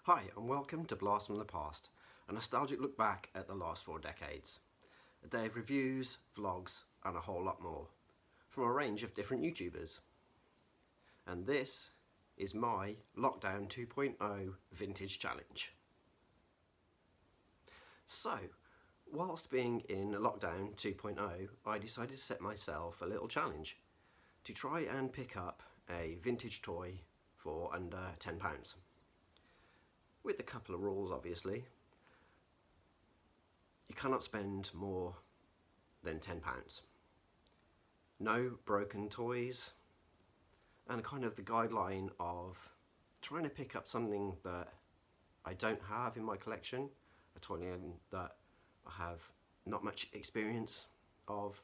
Hi and welcome to Blast from the Past, a nostalgic look back at the last 4 decades. A day of reviews, vlogs and a whole lot more, from a range of different YouTubers. And this is my Lockdown 2.0 Vintage Challenge. So, whilst being in Lockdown 2.0, I decided to set myself a little challenge to try and pick up a vintage toy for under £10. With a couple of rules, obviously. You cannot spend more than £10. No broken toys, and kind of the guideline of trying to pick up something that I don't have in my collection, a toy that I have not much experience of,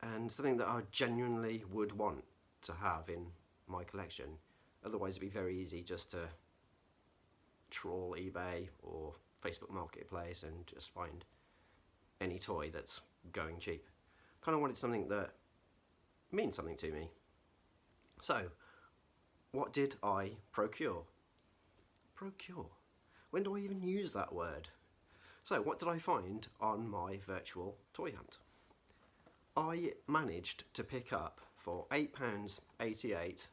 and something that I genuinely would want to have in my collection. Otherwise it'd be very easy just to trawl eBay or Facebook Marketplace and just find any toy that's going cheap. Kind of wanted something that means something to me. So, what did I procure? Procure? When do I even use that word? So, what did I find on my virtual toy hunt? I managed to pick up for £8.88,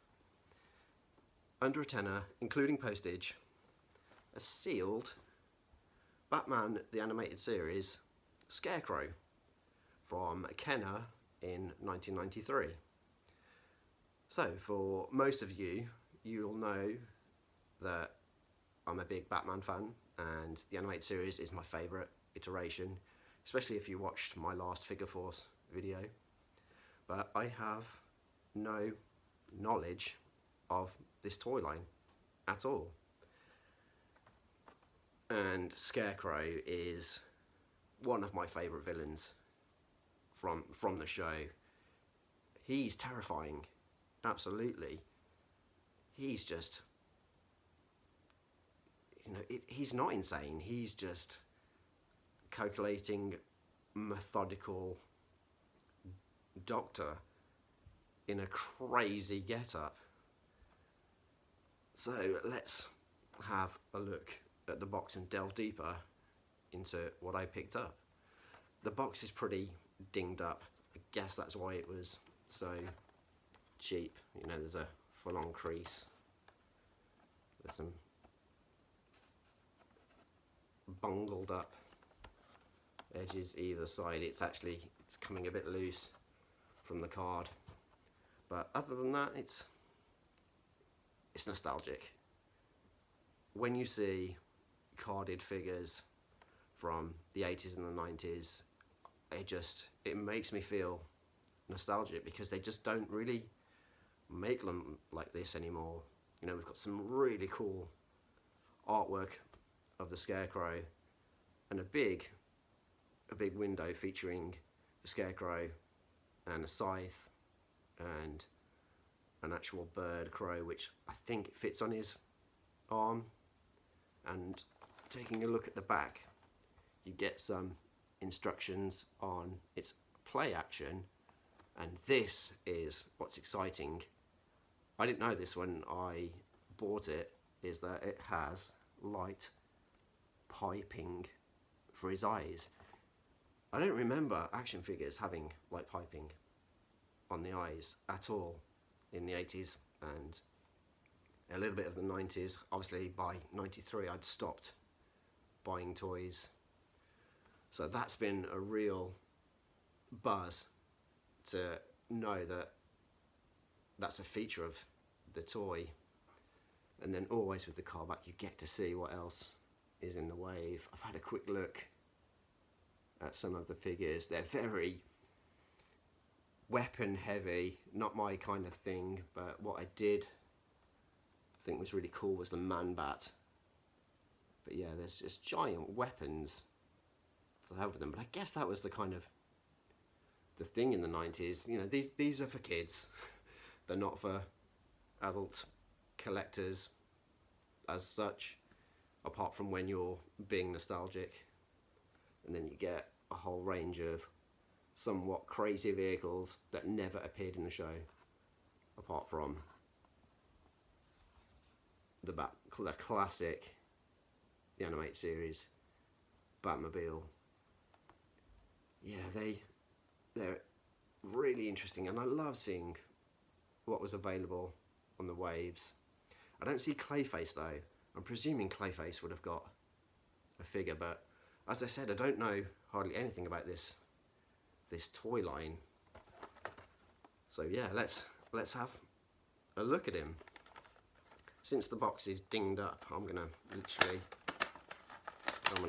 under a tenner, including postage, a sealed Batman the Animated Series Scarecrow from Kenner in 1993. So for most of you, you'll know that I'm a big Batman fan and the animated series is my favourite iteration, especially if you watched my last Figure Force video. But I have no knowledge of this toy line at all. And Scarecrow is one of my favourite villains from the show. He's terrifying, absolutely. He's just, he's not insane. He's just calculating, methodical doctor in a crazy get-up. So let's have a look at the box and delve deeper into what I picked up. The box is pretty dinged up. I guess that's why it was so cheap. You know, there's a full-on crease. There's some bungled up edges either side. It's coming a bit loose from the card. But other than that, it's nostalgic. When you see carded figures from the 80s and the 90s, it makes me feel nostalgic because they just don't really make them like this anymore. You know, we've got some really cool artwork of the Scarecrow and a big window featuring the Scarecrow and a scythe and an actual bird crow, which I think fits on his arm. And taking a look at the back, you get some instructions on its play action, and this is what's exciting. I didn't know this when I bought it, is that it has light piping for his eyes. I don't remember action figures having light piping on the eyes at all in the 80s and a little bit of the 90s. Obviously by 93 I'd stopped buying toys. So that's been a real buzz to know that that's a feature of the toy. And then always with the car back you get to see what else is in the wave. I've had a quick look at some of the figures. They're very weapon heavy, not my kind of thing, but what I did think was really cool was the Man-Bat. But yeah, there's just giant weapons over them. But I guess that was the kind of the thing in the 90s. You know, these are for kids. They're not for adult collectors as such, apart from when you're being nostalgic. And then you get a whole range of somewhat crazy vehicles that never appeared in the show, apart from the classic, the animated series, Batmobile. Yeah, they're really interesting, and I love seeing what was available on the waves. I don't see Clayface though. I'm presuming Clayface would have got a figure, but as I said, I don't know hardly anything about this toy line. So yeah, let's have a look at him. Since the box is dinged up, I'm gonna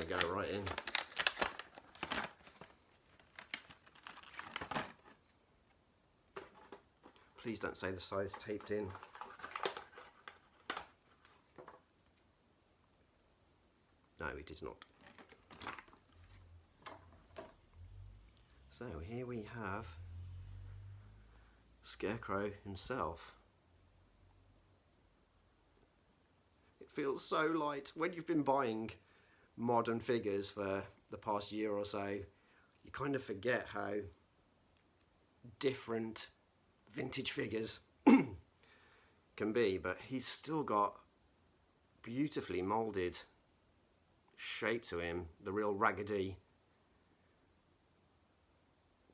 go right in. Please don't say the side's taped in. No, it is not. So here we have Scarecrow himself. It feels so light. When you've been buying modern figures for the past year or so, you kind of forget how different vintage figures can be, but he's still got beautifully moulded shape to him, the real raggedy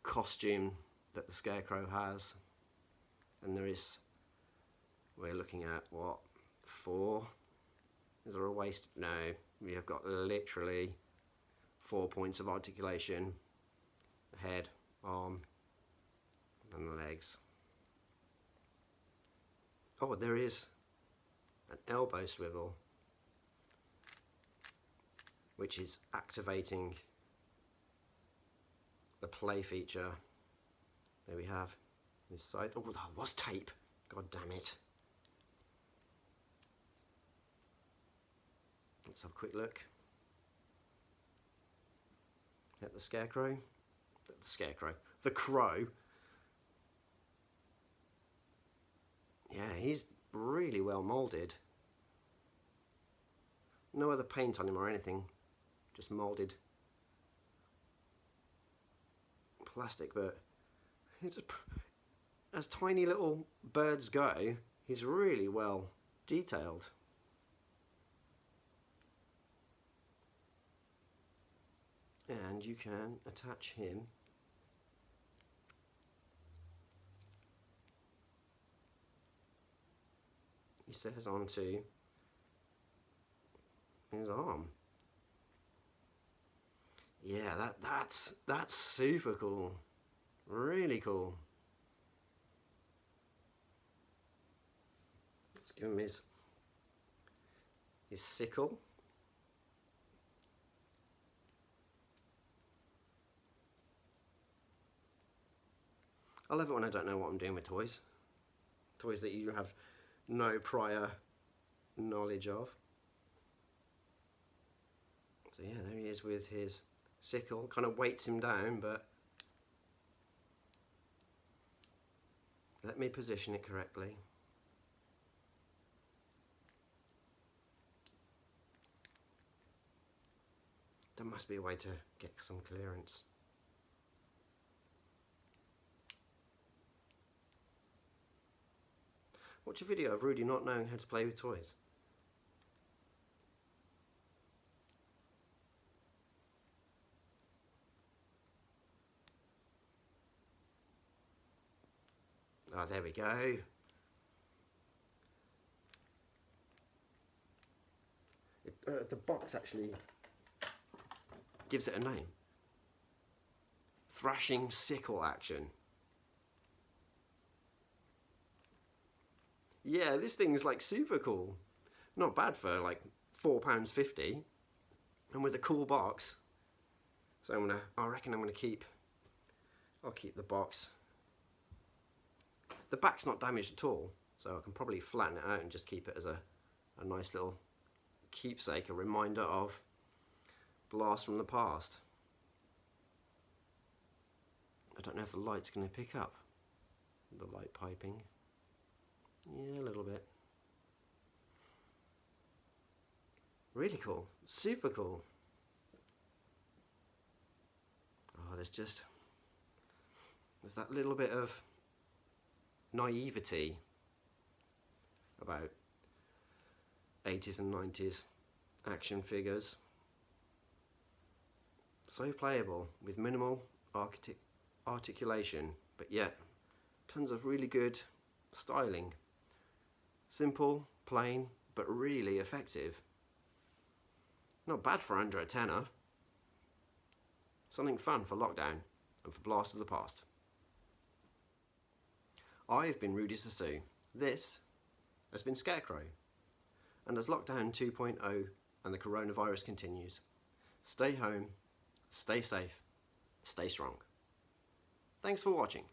costume that the Scarecrow has. And we're looking at what, 4? Is there a waist? No, we have got literally 4 points of articulation: the head, arm, and the legs. Oh, there is an elbow swivel, which is activating the play feature. There we have this side. Oh, that was tape. God damn it. Let's have a quick look at the Scarecrow. The Crow. Yeah, he's really well moulded. No other paint on him or anything, just moulded plastic, but as tiny little birds go, he's really well detailed. And you can attach him he says onto his arm. Yeah, that's super cool. Really cool. Let's give him his sickle. I love it when I don't know what I'm doing with toys. Toys that you have no prior knowledge of. So yeah, there he is with his sickle. Kind of weights him down, but let me position it correctly. There must be a way to get some clearance. Watch a video of Rudy not knowing how to play with toys. Oh, there we go. The box actually gives it a name. Thrashing sickle action. Yeah, this thing is like super cool. Not bad for like £4.50, and with a cool box. So I reckon I'll keep the box. The back's not damaged at all, so I can probably flatten it out and just keep it as a nice little keepsake, a reminder of blast from the past. I don't know if the light's going to pick up the light piping. Yeah, a little bit. Really cool, super cool. Oh, there's that little bit of naivety about 80s and 90s action figures. So playable with minimal articulation, but yet tons of really good styling. Simple, plain, but really effective. Not bad for under a tenner. Something fun for lockdown and for Blast of the Past. I've been Rudy Zissou. This has been Scarecrow. And as Lockdown 2.0 and the coronavirus continues, stay home, stay safe, stay strong. Thanks for watching.